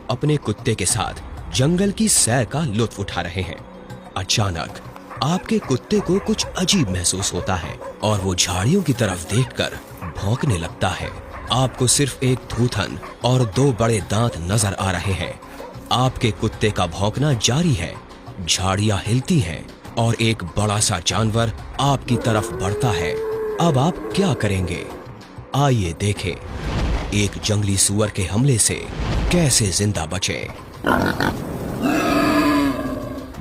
अपने कुत्ते के साथ जंगल की सैर का लुत्फ उठा रहे हैं। अचानक आपके कुत्ते को कुछ अजीब महसूस होता है और वो झाड़ियों की तरफ देखकर भौंकने लगता है। आपको सिर्फ एक थूथन और 2 बड़े दांत नजर आ रहे हैं। आपके कुत्ते का भौंकना जारी है, झाड़ियां हिलती हैं और एक बड़ा सा जानवर आपकी तरफ बढ़ता है। अब आप क्या करेंगे? आइए देखें एक जंगली सूअर के हमले से कैसे जिंदा बचे।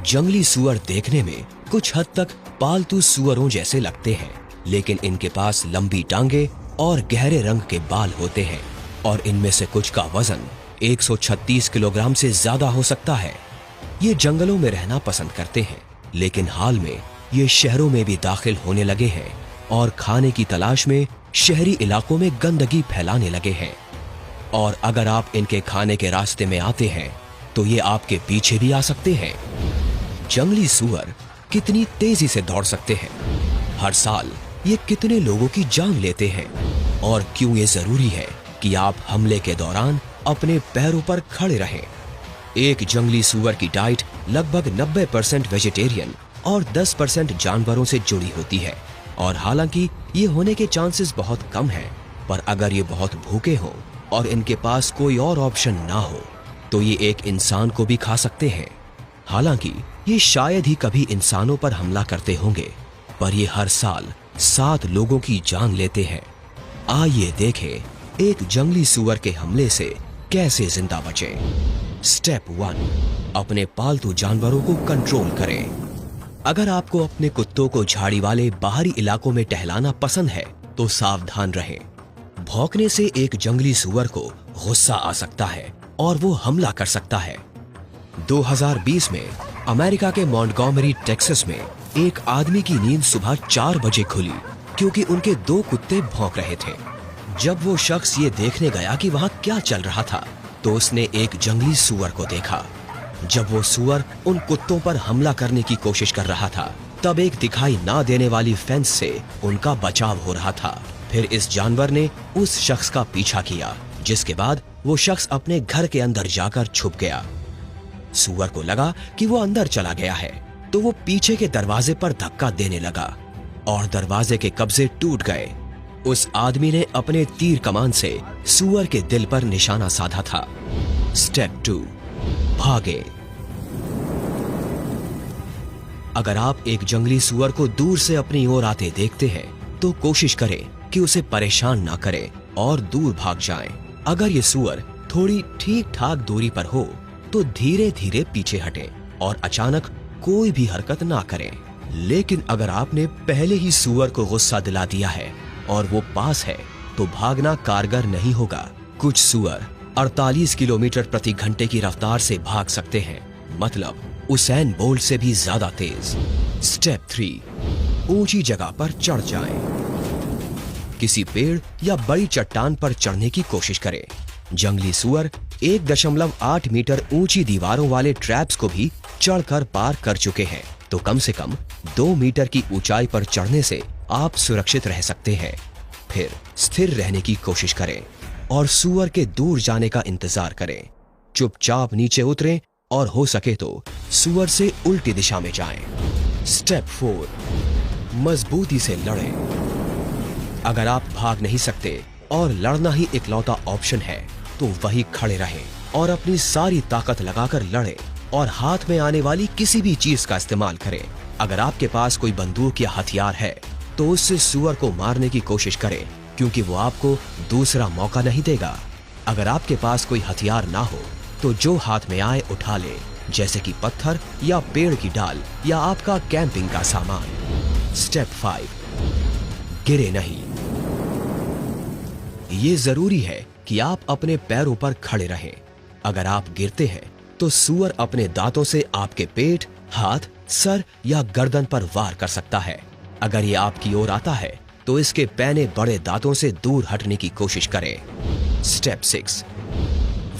जंगली सूअर देखने में कुछ हद तक पालतू सूअरों जैसे लगते हैं, लेकिन इनके पास लंबी टांगे और गहरे रंग के बाल होते हैं और इनमें से कुछ का वजन 136 किलोग्राम से ज्यादा हो सकता है। ये जंगलों में रहना पसंद करते हैं, लेकिन हाल में ये शहरों में भी दाखिल होने लगे हैं और खाने की तलाश में शहरी इलाकों में गंदगी फैलाने लगे हैं। और अगर आप इनके खाने के रास्ते में आते हैं तो ये आपके पीछे भी आ सकते हैं। जंगली सूअर कितनी तेजी से दौड़ सकते हैं? हर साल ये कितने लोगों की जान लेते हैं? और क्यों ये जरूरी है कि आप हमले के दौरान अपने पैरों पर खड़े रहें? एक जंगली सूअर की डाइट लगभग 90% वेजिटेरियन और 10% जानवरों से जुड़ी होती है। और हालांकि ये होने के चांसेस बहुत कम हैं, पर अगर ये बहुत भूखे हों और इनके पास कोई और ऑप्शन ना हो तो ये एक इंसान को भी खा सकते हैं। हालांकि ये शायद ही कभी इंसानों पर हमला करते होंगे, पर ये हर साल 7 लोगों की जान लेते हैं। आइए देखें एक जंगली सूअर के हमले से कैसे जिंदा बचें। स्टेप 1, अपने पालतू जानवरों को कंट्रोल करें। अगर आपको अपने कुत्तों को झाड़ी वाले बाहरी इलाकों में टहलाना पसंद है तो सावधान रहें। भौंकने से एक जंगली सूअर को गुस्सा आ सकता है और वो हमला कर सकता है। 2020 में अमेरिका के मॉन्टगोमरी टेक्सास में एक आदमी की नींद सुबह 4 बजे खुली क्योंकि उनके 2 कुत्ते भौंक रहे थे। जब वो शख्स ये देखने गया कि वहां क्या चल रहा था तो उसने एक जंगली सूअर को देखा। जब वो सूअर उन कुत्तों पर हमला करने की कोशिश कर रहा था तब एक दिखाई ना देने वाली फेंस से उनका बचाव हो रहा था। फिर इस जानवर ने उस शख्स का पीछा किया, जिसके बाद वो शख्स अपने घर के अंदर जाकर छुप गया। सूअर को लगा कि वो अंदर चला गया है तो वो पीछे के दरवाजे पर धक्का देने लगा और दरवाजे के कब्जे टूट गए। उस आदमी ने अपने तीर कमान से सूअर के दिल पर निशाना साधा था। स्टेप 2, भागे। अगर आप एक जंगली सूअर को दूर से अपनी ओर आते देखते हैं तो कोशिश करें कि उसे परेशान ना करें और दूर भाग जाएं। अगर ये सूअर थोड़ी ठीक ठाक दूरी पर हो तो धीरे धीरे पीछे हटें और अचानक कोई भी हरकत ना करें। लेकिन अगर आपने पहले ही सूअर को गुस्सा दिला दिया है और वो पास है तो भागना कारगर नहीं होगा। कुछ सूअर 48 किलोमीटर प्रति घंटे की रफ्तार से भाग सकते हैं, मतलब उसैन बोल्ट से भी ज्यादा तेज। स्टेप 3, ऊंची जगह पर चढ़ जाएं। किसी पेड़ या बड़ी चट्टान पर चढ़ने की कोशिश करें। जंगली सूअर 1.8 मीटर ऊंची दीवारों वाले ट्रैप्स को भी चढ़कर पार कर चुके हैं, तो कम से कम 2 मीटर की ऊंचाई पर चढ़ने से आप सुरक्षित रह सकते हैं। फिर स्थिर रहने की कोशिश करें और सूअर के दूर जाने का इंतजार करें। चुपचाप नीचे उतरें और हो सके तो सूअर से उल्टी दिशा में जाएं। स्टेप 4, मजबूती से लड़ें। अगर आप भाग नहीं सकते और लड़ना ही इकलौता ऑप्शन है तो वही खड़े रहें और अपनी सारी ताकत लगाकर लड़ें और हाथ में आने वाली किसी भी चीज का इस्तेमाल करें। अगर आपके पास कोई बंदूक या हथियार है तो उससे सूअर को मारने की कोशिश करें, क्योंकि वो आपको दूसरा मौका नहीं देगा। अगर आपके पास कोई हथियार ना हो तो जो हाथ में आए उठा ले, जैसे कि पत्थर या पेड़ की डाल या आपका कैंपिंग का सामान। स्टेप 5, गिरे नहीं। ये जरूरी है कि आप अपने पैरों पर खड़े रहें। अगर आप गिरते हैं तो सूअर अपने दांतों से आपके पेट, हाथ, सर या गर्दन पर वार कर सकता है। अगर ये आपकी ओर आता है तो इसके पैने बड़े दांतों से दूर हटने की कोशिश करें। स्टेप 6,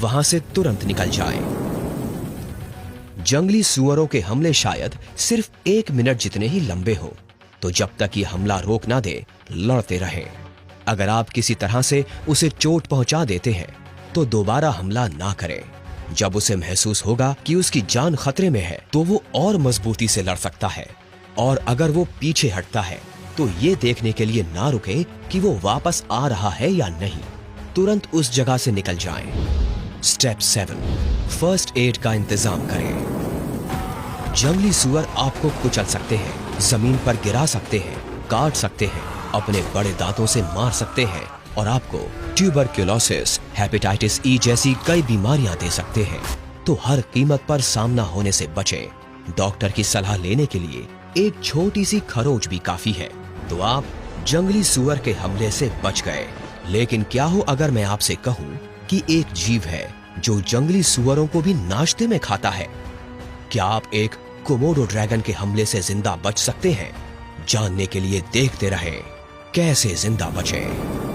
वहां से तुरंत निकल जाएं। जंगली सूअरों के हमले शायद सिर्फ 1 मिनट जितने ही लंबे हो, तो जब तक ये हमला रोक ना दे लड़ते रहें। अगर आप किसी तरह से उसे चोट पहुंचा देते हैं तो दोबारा हमला ना करें। जब उसे महसूस होगा कि उसकी जान खतरे में है तो वो और मजबूती से लड़ सकता है, और अगर वो पीछे हटता है तो ये देखने के लिए ना रुके कि वो वापस आ रहा है या नहीं, तुरंत उस जगह से निकल जाएं। स्टेप 7, फर्स्ट एड का इंतजाम करें। जंगली सुअर आपको कुचल सकते हैं, जमीन पर गिरा सकते हैं, काट सकते हैं, अपने बड़े दांतों से मार सकते हैं और आपको ट्यूबरक्यूलोसिस, हेपेटाइटिस ई जैसी कई बीमारियां दे सकते हैं। तो हर कीमत पर सामना होने से बचें। डॉक्टर की सलाह लेने के लिए एक छोटी सी खरोंच भी काफी है, तो आप जंगली सुअर के हमले से बच गए। लेकिन क्या हो अगर मैं आपसे कहूं कि एक जीव है जो जंगली सुअरों को भी नाश्ते में खाता है? क्या आप एक कोमोडो ड्रैगन के हमले से जिंदा बच सकते हैं? जानने के लिए देखते रहें कैसे जिंदा बचें।